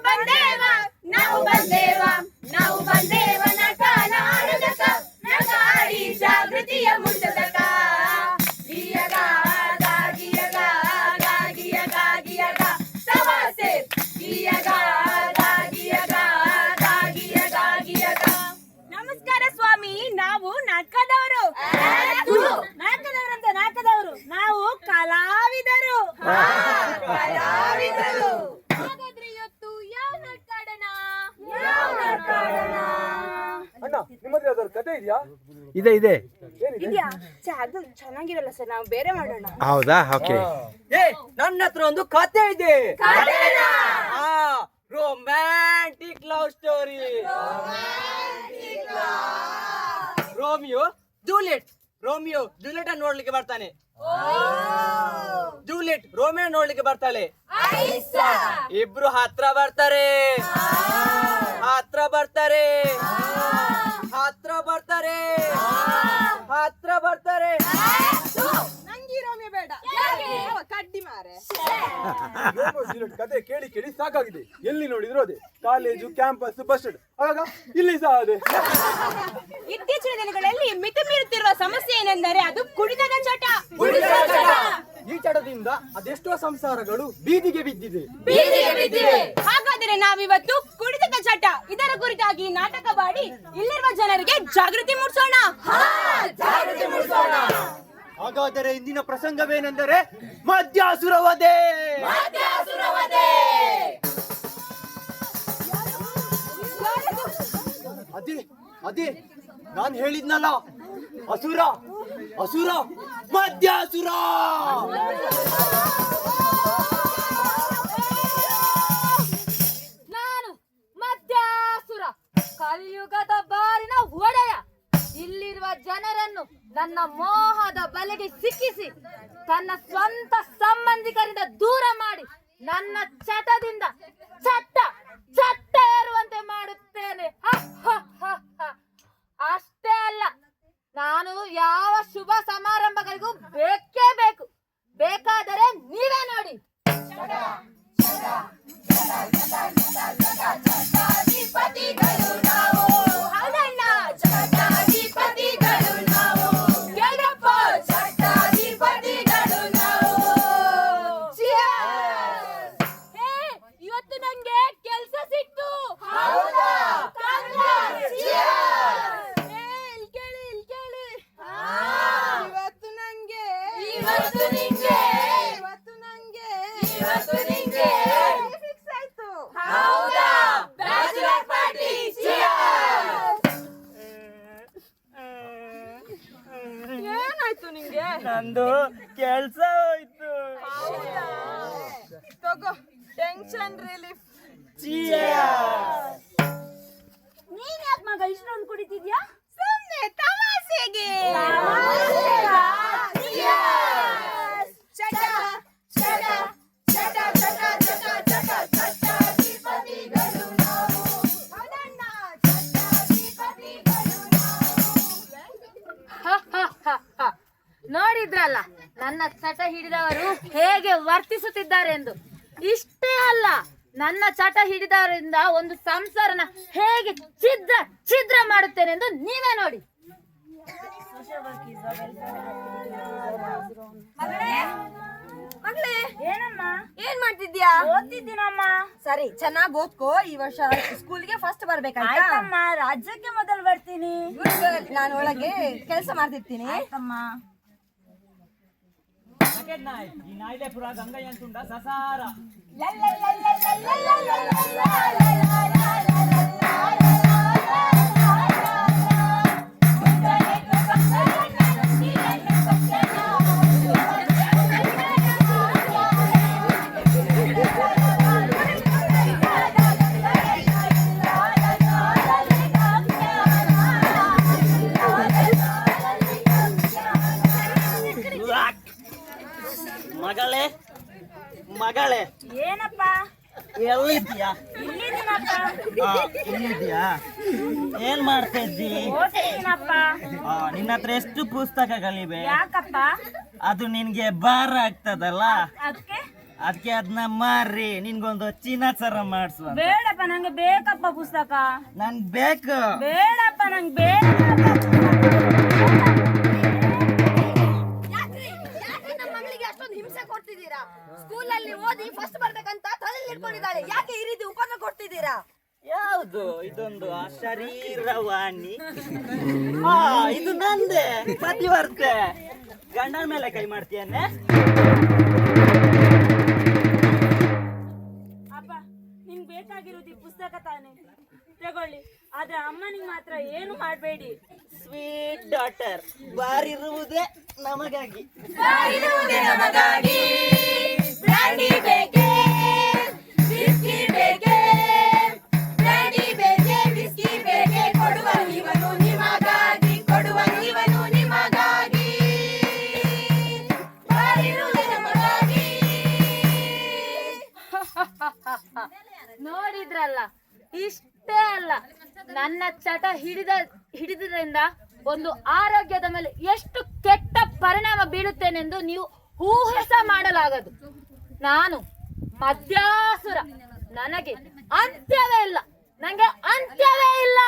ಬಂದೇವ ನಾವು ಬಂದೇವ ನಾವು ಬಂದೇವ ನಟ ನಾಡದಕ ನಗಾಡಿ ಜಾಗೃತಿಯ ಮುಂದದಕ ಗಿಯಗ ಗಾಗಿಯಗ ಗಾಗಿಯಗ ಗಿಯಗ ಸವಾಸೆ ಗಿಯಗ ಗಾಗಿಯಗ ಗಾಗಿಯಗ ಗಿಯಗ. ನಮಸ್ಕಾರ ಸ್ವಾಮಿ, ನಾವು ನಾಟಕದವರು. ನಾಟಕದವರು ನಾವು ಕಲಾವಿದರು. ಹಾಗಾದ್ರೆ ಇವತ್ತು ಯಾವ ನಾಟಕಾಡೋಣ? ಅಣ್ಣ, ನಿಮ್ಮತ್ರ ಯಾವ್ದಾದ್ರು ಕತೆ ಇದೆಯಾ? ಇದೆ ಇದೆ ಇದೆಯಾ? ಅದು ಚೆನ್ನಾಗಿರಲ್ಲ ಸರ್, ನಾವು ಬೇರೆ ಮಾಡೋಣ. ಹೌದಾ? ಓಕೆ. ನನ್ನ ಹತ್ರ ಒಂದು ಕತೆ ಇದೆ. Romantic love story. Romeo Juliet ಅನ್ನು ನೋಡ್ಲಿಕ್ಕೆ ಬರ್ತಾನೆ. ಜೂಲಿಯಟ್ ರೋಮಿಯೋ ನೋಡ್ಲಿಕ್ಕೆ ಬರ್ತಾಳೆ. ಇಬ್ರು ಹತ್ರ ಬರ್ತಾರೆ. ನಂಗೆ ರೋಮಿಯೋ ಬೇಡ, ಕಡ್ಡಿ ಮಾರೆ. ಕತೆ ಕೇಳಿ ಕೇಳಿ ಸಾಕಾಗಿದೆ. ಎಲ್ಲಿ ನೋಡಿದ್ರು ಅದೇ, ಕಾಲೇಜು, ಕ್ಯಾಂಪಸ್, ಬಸ್ ಸ್ಟಾಂಡ್, ಆಗ ಇಲ್ಲಿ ಸಹ ಅದೇ. ಇತ್ತೀಚಿನ ದಿನಗಳಲ್ಲಿ ಮಿತಿ ಮೀರುತ್ತಿರುವ ಸಮಸ್ಯೆ ಏನೆಂದರೆ ಅದು ಕುಡಿತದ ಚಟ. ಈ ಚಟದಿಂದ ಅದೆಷ್ಟೋ ಸಂಸಾರಗಳು ಬೀದಿಗೆ ಬಿದ್ದಿದೆ. ಹಾಗಾದರೆ ನಾವಿವತ್ತು ಕುಡಿತದ ಚಟ ಇದರ ಕುರಿತಾಗಿ ನಾಟಕ ಮಾಡಿ ಇಲ್ಲಿರುವ ಜನರಿಗೆ ಜಾಗೃತಿ ಮೂಡಿಸೋಣ. ಹಾಗಾದರೆ ಇಂದಿನ ಪ್ರಸಂಗವೇನೆಂದರೆ ಮದ್ಯಾಸುರ ವಧೆ. ಅದೇ ನಾನು ಹೇಳಿದ್ನಲ್ಲ, ಅಸುರ ಮದ್ಯಾಸುರ. ನಾನು ಮದ್ಯಾಸುರ, ಕಲಿಯುಗದ ಬಾರಿನ ಒಡೆಯ. ಇಲ್ಲಿರುವ ಜನರನ್ನು ನನ್ನ ಮೋಹದ ಬಲೆಗೆ ಸಿಕ್ಕಿಸಿ ತನ್ನ ಸ್ವಂತ ಸಂಬಂಧಿಕರಿಂದ ದೂರ ಮಾಡಿ ನನ್ನ ಚಟದಿಂದ ಚಟ್ಟ ಏರುವಂತೆ ಮಾಡುತ್ತೇನೆ. ಅಷ್ಟೇ ಅಲ್ಲ, ನಾನು ಯಾವ ಶುಭ ಸಮಾರಂಭಗಳಿಗೂ ಬೇಕೇ ಬೇಕು. ಬೇಕಾದರೆ ನೀವೇ ನೋಡಿ. ಇವತ್ತು ನಂಗೆ ಕೆಲ್ಸ ಸಿಕ್ತು. ಏನಾಯ್ತು ನಿಂಗೆ? ನಂದು ಕೆಲ್ಸ ಹೋಯ್ತು. ತಗೋ, ಟೆನ್ಷನ್ ರಿಲೀಫ್. ನೀನ್ ಯಾಕೆ ಮಗ ಇಷ್ಟೊಂದು ಕುಡಿತಿದ್ಯಾ? ಸುಮ್ನೆ ತಮಾಷೆಗೆ. ನೋಡಿದ್ರಲ್ಲ ನನ್ನ ಚಟ ಹಿಡಿದವರು ಹೇಗೆ ವರ್ತಿಸುತ್ತಿದ್ದಾರೆ ಎಂದು. ಇಷ್ಟೇ ಅಲ್ಲ, ನನ್ನ ಚಟ ಹಿಡಿದವರಿಂದ ಒಂದು ಸಂಸಾರನ ಹೇಗೆ ಛಿದ್ರ ಮಾಡುತ್ತೇನೆಂದು ನೀವೇ ನೋಡಿ. ಮಗಳೇ, ಏನಮ್ಮ? ಏನ್ ಮಾಡ್ತಿದ್ಯಾ? ಓದ್ತಿದ್ದೀನಮ್ಮ. ಸರಿ, ಚೆನ್ನಾಗಿ ಓದ್ಕೋ. ಈ ವರ್ಷ ಸ್ಕೂಲ್ಗೆ ಫಸ್ಟ್ ಬರ್ಬೇಕಾಯ್ತಾ? ಆಯ್ತಮ್ಮ, ರಾಜ್ಯಕ್ಕೆ ಮೊದಲು ಬರ್ತೀನಿ. ನಾನು ಒಳಗೆ ಕೆಲಸ ಮಾಡ್ತಿರ್ತೀನಿ. ಆಯ್ತಮ್ಮ. ಈ ನಾಯ್ಲೆಪುರ ಗಂಗಯ್ಯ ಅಂತುಂಡ ಸಸಾರ. ಮಗಳೇ, ಏನಪ್ಪ? ಎಲ್ಲಿದ್ಯಾ? ಇಲ್ಲಿದ್ದೀನಪ್ಪ. ಇಲ್ಲಿದ್ಯಾ? ಏನ್ ಮಾಡ್ತಾ ಇದ್ದಿ? ಓದ್ತಿದ್ದೀನಪ್ಪ. ನಿನ್ನ ಹತ್ರ ಎಷ್ಟು ಪುಸ್ತಕಗಳಿವೆ? ಯಾಕಪ್ಪ? ಅದು ನಿನ್ಗೆ ಭಾರ ಆಗ್ತದಲ್ಲ, ಅದಕ್ಕೆ ಅದಕ್ಕೆ ಅದನ್ನ ಮಾರ್ರಿ ನಿನ್ಗೊಂದು ಚಿನ್ನಾಚಾರ ಮಾಡಿಸುವ. ಬೇಡಪ್ಪ ನಂಗೆ ಬೇಕಪ್ಪ ಪುಸ್ತಕ. ನನ್ ಬೇಕು. ಬೇಡಪ್ಪ ನಂಗೆ ಬೇಕಪ್ಪ. ಯಾಕ್ರಿ ನಮ್ಮ ಮಗಳಿಗೆ ಅಷ್ಟೊಂದು ಹಿಂಸೆ ಕೊಡ್ತಿದ್ದೀರಾ? ಸ್ಕೂಲಲ್ಲಿ ಓದಿ ಫಸ್ಟ್ ಬರ್ಬೇಕಂತ ತಲೆಯಲ್ಲಿ ಇಟ್ಕೊಂಡಿದ್ದಾಳೆ, ಯಾಕೆ ಈ ರೀತಿ ಉಪದ್ರ ಕೊಡ್ತಿದ್ದೀರಾ? ಯಾವುದು ಇದೊಂದು ಶರೀರವಾಣಿ? ಇದು ನಂದೆ ಮಧ್ಯವರ್ತೆ. ಗಂಡನ ಮೇಲೆ ಕೈ ಮಾಡ್ತೀಯನ್ನೇ? ಅಪ್ಪ ನಿಂಗೆ ಬೇಕಾಗಿರೋದು ಈ ಪುಸ್ತಕ ತಾನೆ, ತಗೊಳ್ಳಿ. ಆದ್ರೆ ಅಮ್ಮನಿಗೆ ಮಾತ್ರ ಏನು ಮಾಡಬೇಡಿ. ಸ್ವೀಟ್ ಡಾಟರ್, ಬಾರಿರುವುದೇ ನಮಗಾಗಿ. ಬ್ರಾಂಡಿ ಬೇಕೇ, ವಿಸ್ಕಿ ಬೇಕೇ, ಬ್ರಾಂಡಿ ಬೇಕೇ, ವಿಸ್ಕಿ ಬೇಕೇ, ಕೊಡುವನು ಇವನು ನಿಮಗಾಗಿ, ಕೊಡುವನು ಇವನು ನಿಮಗಾಗಿ, ಬಾರಿರುವುದೇ ನಮಗಾಗಿ. ನೋಡಿದ್ರಲ್ಲ, ಇಷ್ಟೇ ಅಲ್ಲ, ನನ್ನ ಚಟ ಹಿಡಿದ್ರಿಂದ ಒಂದು ಆರೋಗ್ಯದ ಮೇಲೆ ಎಷ್ಟು ಕೆಟ್ಟ ಪರಿಣಾಮ ಬೀಳುತ್ತೇನೆಂದು ನೀವು ಊಹೆ ಸಹ ಮಾಡಲಾಗದು. ನಾನು ಮದ್ಯಾಸುರ, ನನಗೆ ಅಂತ್ಯವೇ ಇಲ್ಲ, ನಂಗೆ ಅಂತ್ಯವೇ ಇಲ್ಲ.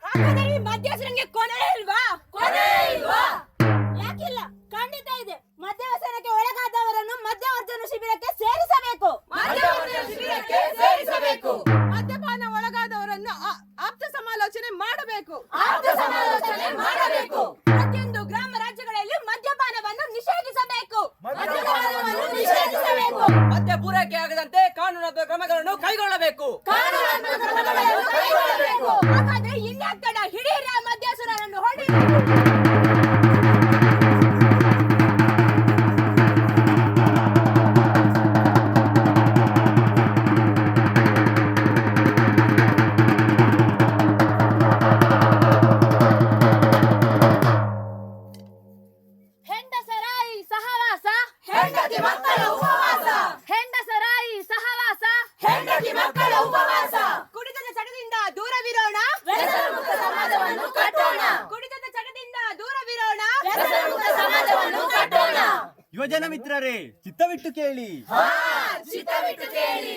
ಹಾಗಾದರೆ ಈ ಮದ್ಯಾಸರಂಗೆ ಕೊನೆ ಇಲ್ವಾ? ಕೊನೆ ಇಲ್ವಾ? ಯಾಕಿಲ್ಲ? ಖಂಡಿತ ಇದೆ. ಮದ್ಯವ್ಯಸನಕ್ಕೆ ಒಳಗಾದವರನ್ನು ಮದ್ಯವರ್ಜನ ಶಿಬಿರಕ್ಕೆ ಸೇರಿಸಬೇಕು. ಮದ್ಯಪಾನ ಒಳಗಾದವರನ್ನು ಆಪ್ತ ಸಮಾಲೋಚನೆ ಮಾಡಬೇಕು. ಪ್ರತಿಯೊಂದು ಗ್ರಾಮ ರಾಜ್ಯಗಳಲ್ಲಿ ಮದ್ಯಪಾನವನ್ನು ನಿಷೇಧಿಸಬೇಕು. ಮದ್ಯ ಪೂರೈಕೆ ಆಗದಂತೆ ಕಾನೂನಾತ್ಮಕ ಕ್ರಮಗಳನ್ನು ಕೈಗೊಳ್ಳಬೇಕು. ಹಾಗಾದ್ರೆ ಇನ್ಯಾಕ್ ತಡ? ಹಿಡಿಯಿರಿ ಆ ಮದ್ಯಾಸುರನನ್ನು, ಹೊಡಿ. ಹೆಂಡಸರಾಯಿ ಸಹವಾಸ, ಹೆಂಡತಿ ಮಕ್ಕಳ ಉಪವಾಸ, ಹೆಂಡಸರಾಯಿ ಸಹವಾಸ, ಹೆಂಡತಿ ಮಕ್ಕಳ ಉಪವಾಸ. ಕುಡಿತದ ಚಟದಿಂದ ದೂರವಿರೋಣ, ವ್ಯಸನಮುಕ್ತ ಸಮಾಜವನ್ನು ಕಟ್ಟೋಣ. ಕುಡಿತದ ಚಟದಿಂದ ದೂರವಿರೋಣ, ವ್ಯಸನಮುಕ್ತ ಸಮಾಜವನ್ನು ಕಟ್ಟೋಣ. ಯುವಜನ ಮಿತ್ರರೇ, ಚಿತ್ತವಿಟ್ಟು ಕೇಳಿ. ಚಿತ್ತವಿಟ್ಟು ಕೇಳಿ.